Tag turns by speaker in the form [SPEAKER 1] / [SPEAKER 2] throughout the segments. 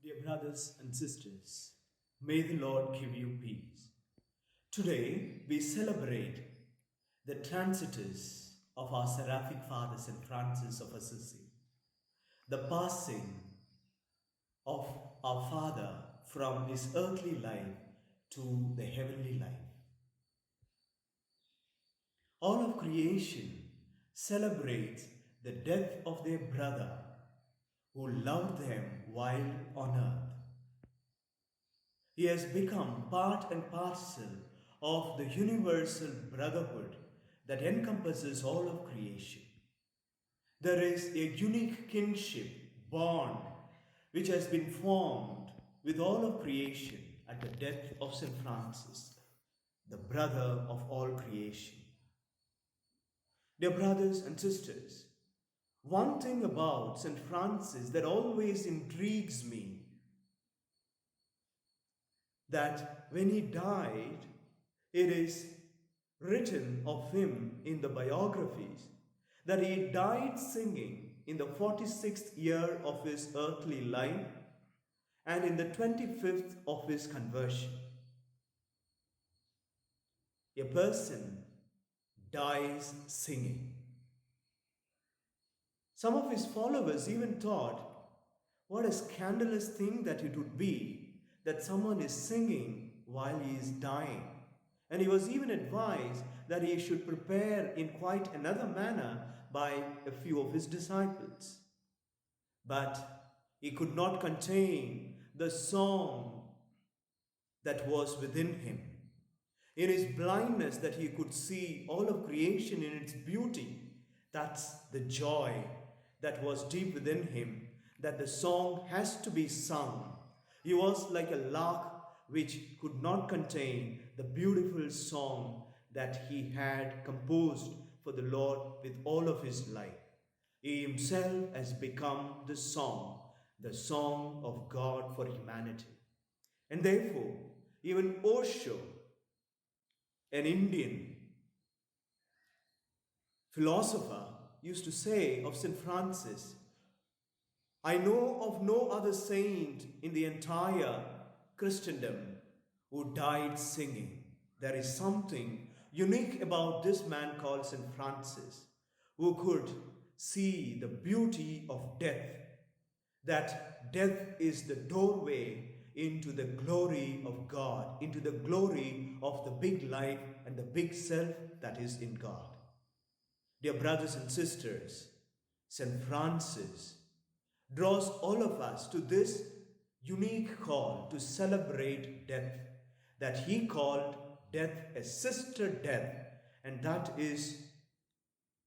[SPEAKER 1] Dear brothers and sisters, may the Lord give you peace. Today we celebrate the Transitus of our seraphic father St. Francis of Assisi, the passing of our father from his earthly life to the heavenly life. All of creation celebrates the death of their brother who loved them while on earth. He has become part and parcel of the universal brotherhood that encompasses all of creation. There is a unique kinship bond which has been formed with all of creation at the death of St. Francis, the brother of all creation. Dear brothers and sisters, one thing about St. Francis that always intrigues me, that when he died, it is written of him in the biographies that he died singing in the 46th year of his earthly life and in the 25th of his conversion. A person dies singing. Some of his followers even thought, what a scandalous thing that it would be that someone is singing while he is dying. And he was even advised that he should prepare in quite another manner by a few of his disciples. But he could not contain the song that was within him. In his blindness that he could see all of creation in its beauty, that's the joy that was deep within him, that the song has to be sung. He was like a lark which could not contain the beautiful song that he had composed for the Lord with all of his life. He himself has become the song of God for humanity. And therefore, even Osho, an Indian philosopher, used to say of St. Francis, I know of no other saint in the entire Christendom who died singing. There is something unique about this man called St. Francis, who could see the beauty of death, that death is the doorway into the glory of God, into the glory of the big life and the big self that is in God. Dear brothers and sisters, St. Francis draws all of us to this unique call to celebrate death, that he called death a sister death, and that is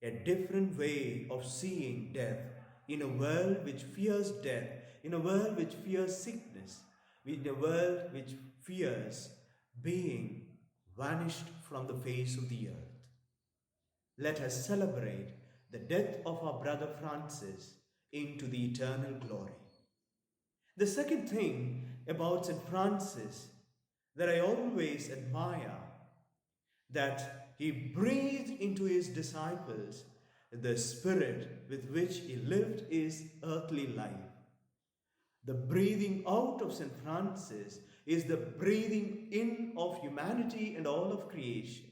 [SPEAKER 1] a different way of seeing death in a world which fears death, in a world which fears sickness, in a world which fears being vanished from the face of the earth. Let us celebrate the death of our brother Francis into the eternal glory. The second thing about St. Francis that I always admire, that he breathed into his disciples the spirit with which he lived his earthly life. The breathing out of St. Francis is the breathing in of humanity and all of creation.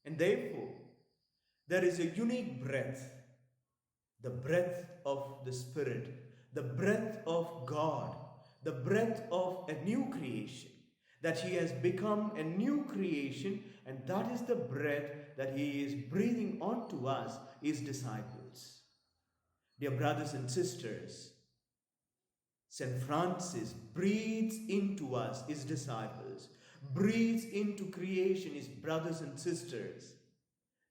[SPEAKER 1] And therefore, there is a unique breath, the breath of the Spirit, the breath of God, the breath of a new creation, that he has become a new creation, and that is the breath that he is breathing onto us, his disciples. Dear brothers and sisters, St. Francis breathes into us, his disciples, breathes into creation, his brothers and sisters,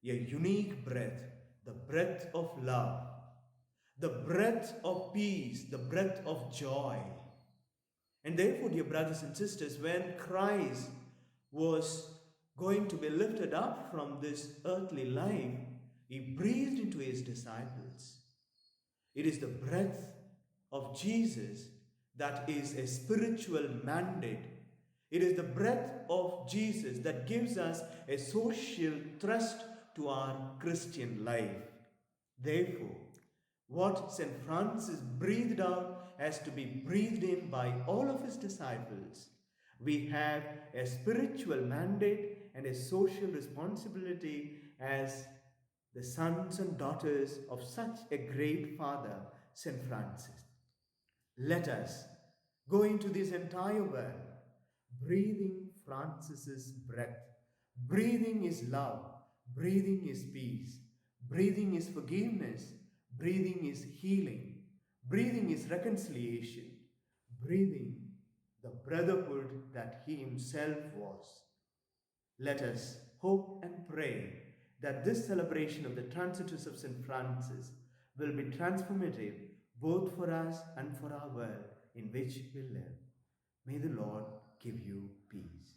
[SPEAKER 1] a unique breath, the breath of love, the breath of peace, the breath of joy. And therefore, dear brothers and sisters, when Christ was going to be lifted up from this earthly life, he breathed into his disciples. It is the breath of Jesus that is a spiritual mandate. It is the breath of Jesus that gives us a social thrust to our Christian life. Therefore, what St. Francis breathed out as to be breathed in by all of his disciples, we have a spiritual mandate and a social responsibility as the sons and daughters of such a great father, St. Francis. Let us go into this entire world, breathing Francis's breath, breathing his love, breathing his peace, breathing his forgiveness, breathing his healing, breathing his reconciliation, breathing the brotherhood that he himself was. Let us hope and pray that this celebration of the Transitus of St. Francis will be transformative both for us and for our world in which we live. May the Lord give you peace.